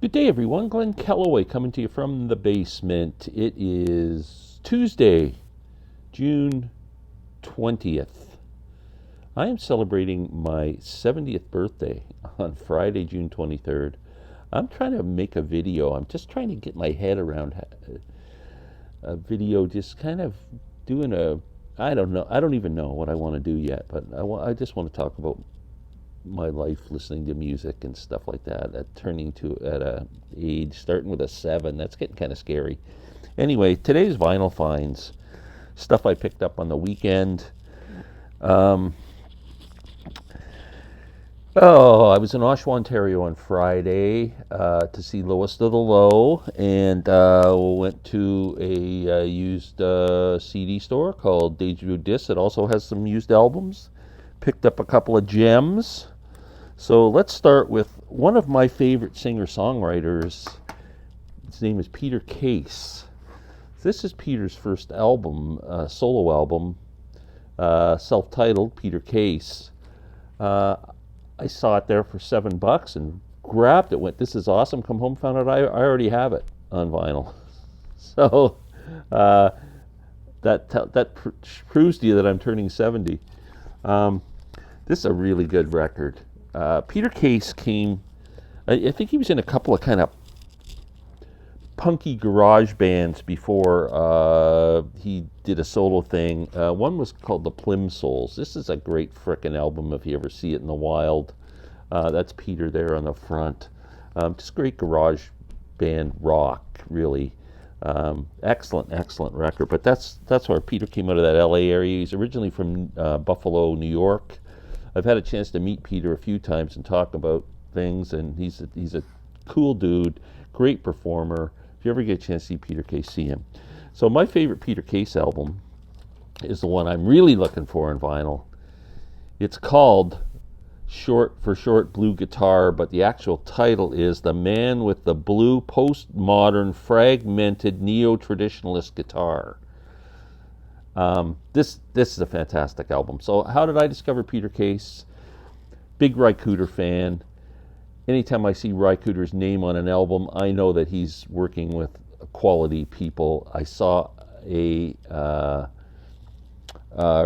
Good day, everyone. Glenn Kellaway coming to you from the basement. It is Tuesday, June 20th. I am celebrating my 70th birthday on Friday, June 23rd. I'm trying to make a video. I'm just trying to get my head around a video, just kind of doing I don't know. I don't even know what I want to do yet, but I just want to talk about my life listening to music and stuff like that, at a age starting with a 7. That's getting kind of scary. Anyway, today's vinyl finds, stuff I picked up on the weekend. I was in Oshawa, Ontario on Friday to see Lowest of the Low, and went to a used CD store called Deja Vu Discs. It also has some used albums. Picked up a couple of gems. So let's start with one of my favorite singer-songwriters. His name is Peter Case. This is Peter's first album, solo album, self-titled Peter Case. I saw it there for $7 and grabbed it. Went, this is awesome. Come home, found out I already have it on vinyl. So that proves to you that I'm turning 70. This is a really good record. Peter Case came, I think he was in a couple of kind of punky garage bands before he did a solo thing. One was called the Plimsouls. This is a great frickin' album if you ever see it in the wild. That's Peter there on the front. Just great garage band rock, really. Excellent record. But that's where Peter came out of, that LA area. He's originally from Buffalo, New York. I've had a chance to meet Peter a few times and talk about things, and he's a cool dude, great performer. If you ever get a chance to see Peter Case, see him. So my favorite Peter Case album is the one I'm really looking for on vinyl. It's called Short Blue Guitar, but the actual title is The Man with the Blue Postmodern Fragmented Neo-Traditionalist Guitar. This is a fantastic album. So how did I discover Peter Case? Big Ry Cooder fan. Anytime I see Ry Cooder's name on an album, I know that he's working with quality people. I saw a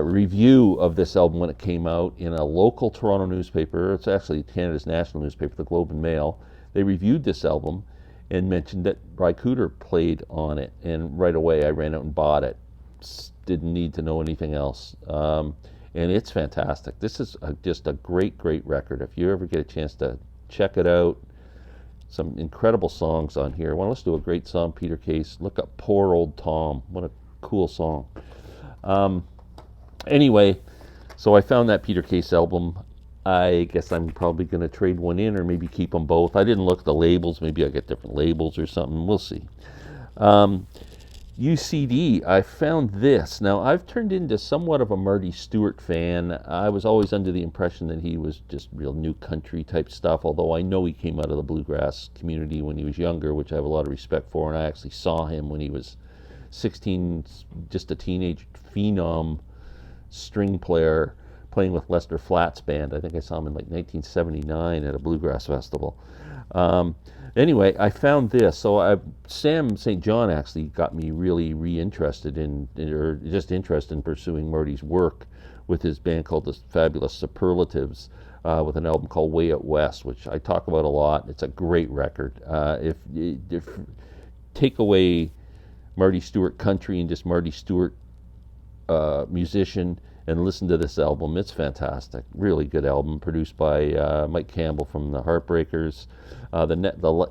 review of this album when it came out in a local Toronto newspaper. It's actually Canada's national newspaper, the Globe and Mail. They reviewed this album and mentioned that Ry Cooder played on it, and right away I ran out and bought it. Didn't need to know anything else. And it's fantastic. This is just a great record. If you ever get a chance to check it out, some incredible songs on here. I want to listen to a great song, Peter Case. Look up Poor Old Tom. What a cool song. Anyway, so I found that Peter Case album. I guess I'm probably going to trade one in or maybe keep them both. I didn't look at the labels. Maybe I'll get different labels or something. We'll see. UCD, I found this. Now, I've turned into somewhat of a Marty Stewart fan. I was always under the impression that he was just real new country type stuff, although I know he came out of the bluegrass community when he was younger, which I have a lot of respect for, and I actually saw him when he was 16, just a teenage phenom string player playing with Lester Flatt's band. I think I saw him in like 1979 at a bluegrass festival. Anyway, I found this. So Sam St. John actually got me really interested in pursuing Marty's work with his band called the Fabulous Superlatives, with an album called Way Out West, which I talk about a lot. It's a great record. If take away Marty Stewart country and just Marty Stewart musician and listen to this album, it's fantastic. Really good album, produced by Mike Campbell from the Heartbreakers.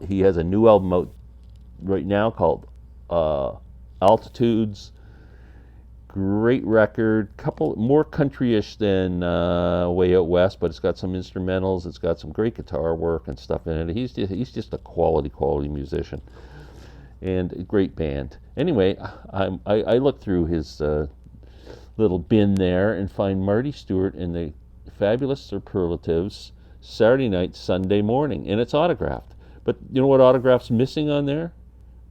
He has a new album out right now called Altitudes. Great record, couple more country-ish than Way Out West, but it's got some instrumentals. It's got some great guitar work and stuff in it. He's just a quality musician, and a great band. Anyway, I looked through his little bin there and find Marty Stewart in the Fabulous Superlatives Saturday night, Sunday morning, and it's autographed. But you know what autograph's missing on there?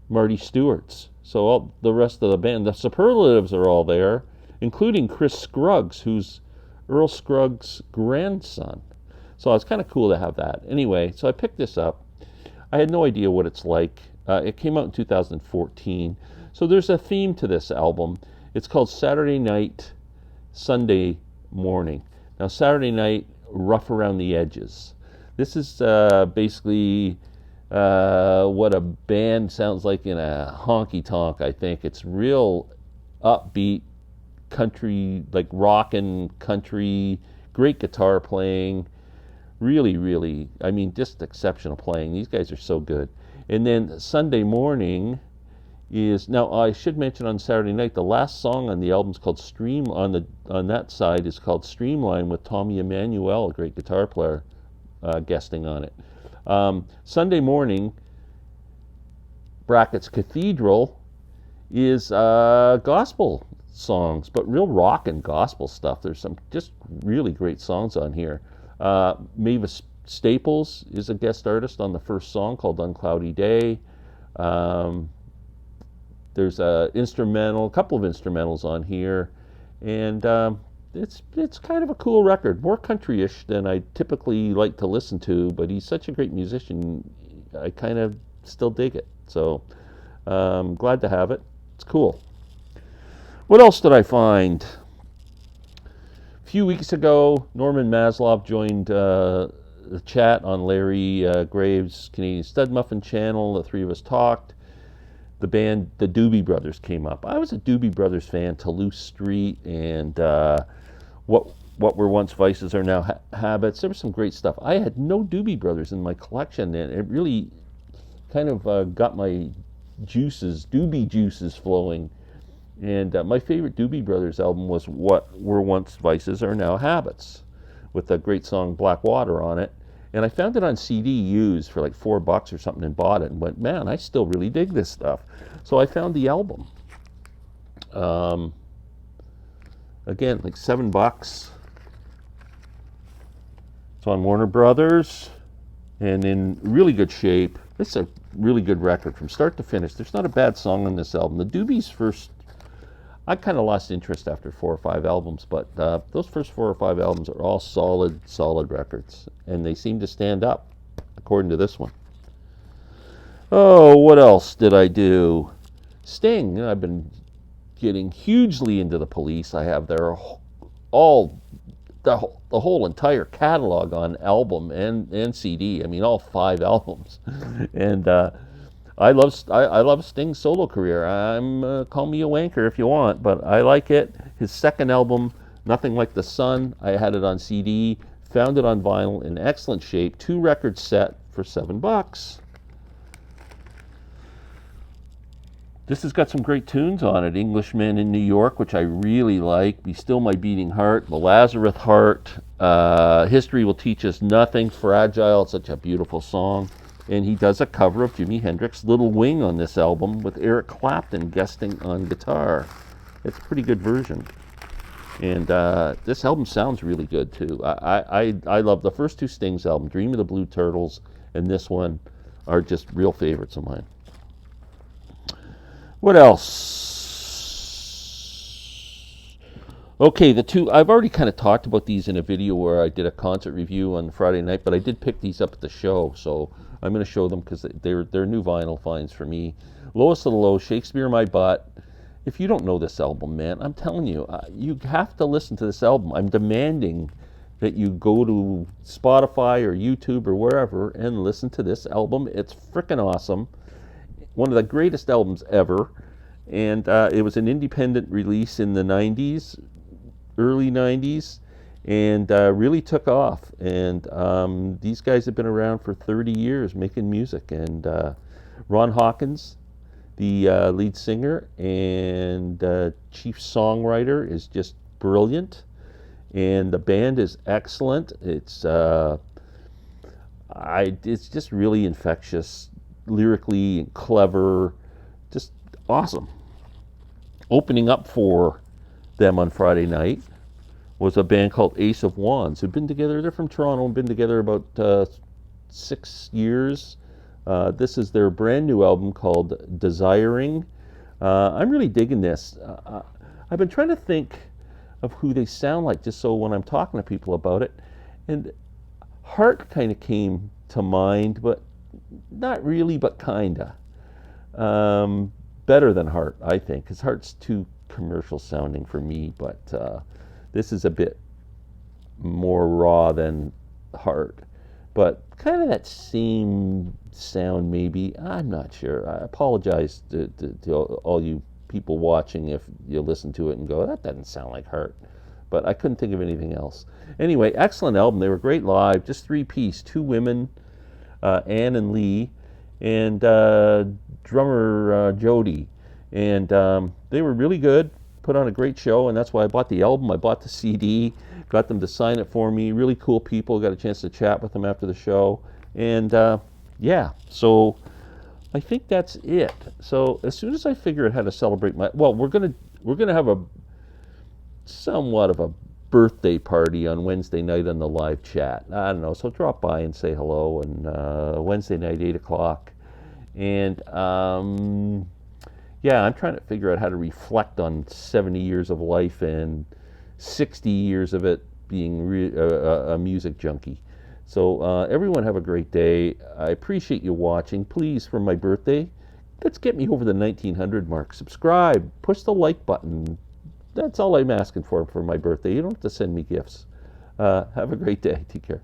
Marty Stewart's. So all the rest of the band, the Superlatives are all there, including Chris Scruggs, who's Earl Scruggs' grandson. So it's kind of cool to have that. Anyway, so I picked this up. I had no idea what it's like. It came out in 2014. So there's a theme to this album. It's called Saturday Night, Sunday Morning. Now, Saturday night, rough around the edges. This is basically what a band sounds like in a honky tonk, I think. It's real upbeat country, like rockin' country, great guitar playing. Really, really, I mean, just exceptional playing. These guys are so good. And then Sunday Morning is, now I should mention on Saturday Night, the last song on the album is called on that side is called Streamline, with Tommy Emmanuel, a great guitar player, guesting on it. Sunday Morning, brackets Cathedral, is gospel songs, but real rock and gospel stuff. There's some just really great songs on here. Mavis Staples is a guest artist on the first song called Uncloudy Day. There's a couple of instrumentals on here, and it's kind of a cool record, more country-ish than I typically like to listen to, but he's such a great musician, I kind of still dig it. So glad to have it. It's cool. What else did I find? A few weeks ago, Norman Maslov joined the chat on Larry Graves' Canadian Stud Muffin channel. The three of us talked. The band, the Doobie Brothers, came up. I was a Doobie Brothers fan. Toulouse Street and what were once vices are now habits. There was some great stuff. I had no Doobie Brothers in my collection, and it really kind of got my Doobie juices flowing. And my favorite Doobie Brothers album was What Were Once Vices Are Now Habits, with the great song Black Water on it. And I found it on CD used for like $4 or something and bought it and went, man, I still really dig this stuff. So I found the album. Again, like $7. It's on Warner Brothers and in really good shape. This is a really good record from start to finish. There's not a bad song on this album. The Doobies first, I kind of lost interest after 4 or 5 albums, but those first 4 or 5 albums are all solid records, and they seem to stand up, according to this one. Oh, what else did I do? Sting. I've been getting hugely into the Police. I have their the whole entire catalog on album and CD. I mean, all 5 albums, and I love Sting's solo career. Call me a wanker if you want, but I like it. His second album, Nothing Like the Sun, I had it on CD, found it on vinyl in excellent shape, 2 record set for $7. This has got some great tunes on it. Englishman in New York, which I really like. Be Still My Beating Heart, The Lazarus Heart, History Will Teach Us Nothing, Fragile, such a beautiful song. And he does a cover of Jimi Hendrix's Little Wing on this album with Eric Clapton guesting on guitar. It's a pretty good version. And this album sounds really good too. I love the first 2 Stings albums, Dream of the Blue Turtles and this one are just real favorites of mine. What else? Okay, the 2, I've already kind of talked about these in a video where I did a concert review on Friday night, but I did pick these up at the show, so I'm going to show them because they're new vinyl finds for me. Lowest of the Low, Shakespeare in My Butt. If you don't know this album, man, I'm telling you, you have to listen to this album. I'm demanding that you go to Spotify or YouTube or wherever and listen to this album. It's freaking awesome. One of the greatest albums ever. And it was an independent release in the 90s, early 90s, and really took off. And these guys have been around for 30 years making music. And Ron Hawkins, the lead singer and chief songwriter, is just brilliant. And the band is excellent. It's just really infectious, lyrically and clever, just awesome. Opening up for them on Friday night was a band called Ace of Wands, who've been together. They're from Toronto and been together about 6 years. This is their brand new album called Desiring. I'm really digging this. I've been trying to think of who they sound like, just so when I'm talking to people about it. And Heart kind of came to mind, but not really, but kinda. Better than Heart, I think, because Heart's too commercial sounding for me, but this is a bit more raw than Heart. But kind of that same sound, maybe. I'm not sure. I apologize to all you people watching if you listen to it and go, that doesn't sound like Heart. But I couldn't think of anything else. Anyway, excellent album. They were great live, just three-piece, two women, Anne and Lee, and drummer Jody. And they were really good, put on a great show, and that's why I bought the album. I bought the CD, got them to sign it for me. Really cool people, got a chance to chat with them after the show. And yeah, so I think that's it. So as soon as I figure out how to celebrate we're gonna have a somewhat of a birthday party on Wednesday night on the live chat. I don't know, so drop by and say hello. And Wednesday night, 8 o'clock. And yeah, I'm trying to figure out how to reflect on 70 years of life and 60 years of it being a music junkie. So everyone have a great day. I appreciate you watching. Please, for my birthday, let's get me over the 1900 mark. Subscribe, push the like button. That's all I'm asking for my birthday. You don't have to send me gifts. Have a great day. Take care.